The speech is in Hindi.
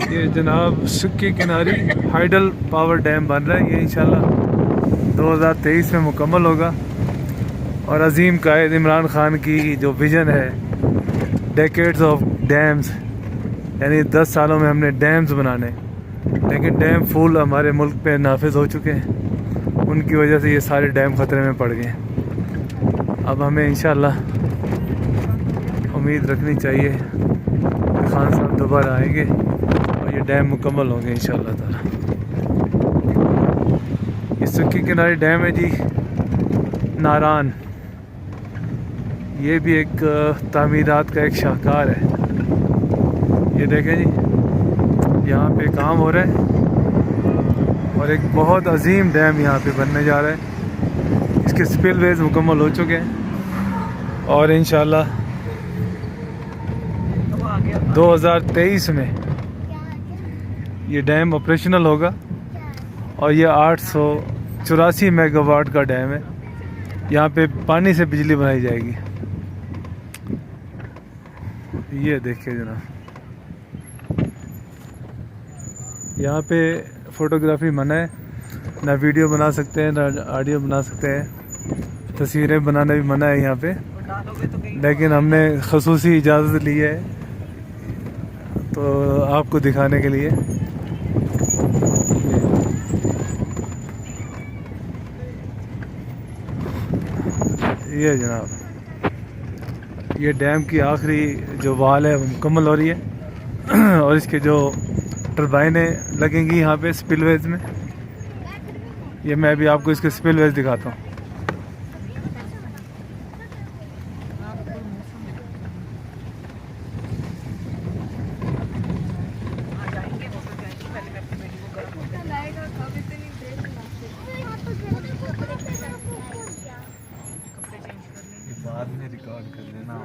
ये जनाब सुक्की किनारी हाइडल पावर डैम बन रहा है। ये इंशाल्लाह 2023 में मुकम्मल होगा। और अजीम कायद इमरान खान की जो विज़न है डेकेड्स ऑफ डैम्स, यानी 10 सालों में हमने डैम्स बनाने, लेकिन डैम फुल हमारे मुल्क पे नाफिज हो चुके हैं। उनकी वजह से ये सारे डैम ख़तरे में पड़ गए। अब हमें इंशाल्लाह उम्मीद रखनी चाहिए खान साहब दोबारा आएंगे और ये डैम मुकम्मल होंगे इंशाल्लाह ताला। ये सुक्की किनारे डैम है जी नारान। ये भी एक तामीरात का एक शाहकार है। ये देखें जी, यहाँ पे काम हो रहा है और एक बहुत अजीम डैम यहाँ पे बनने जा रहा है। इसके स्पिलवेज मुकम्मल हो चुके हैं और इंशाल्लाह 2023 में ये डैम ऑपरेशनल होगा। और ये 884 मेगावाट का डैम है। यहाँ पे पानी से बिजली बनाई जाएगी। ये देखिए जनाब, यहाँ पे फ़ोटोग्राफी मना है, ना वीडियो बना सकते हैं ना ऑडियो बना सकते हैं, तस्वीरें बनाना भी मना है यहाँ पे। लेकिन हमने ख़ुसूसी इजाज़त ली है तो आपको दिखाने के लिए। ये जनाब, ये डैम की आखिरी जो वाल है वो मुकम्मल हो रही है और इसके जो टरबाइनें लगेंगी यहाँ पे स्पिलवेज में। ये मैं भी आपको इसके स्पिलवेज दिखाता हूँ। बाद में रिकॉर्ड कर लेना।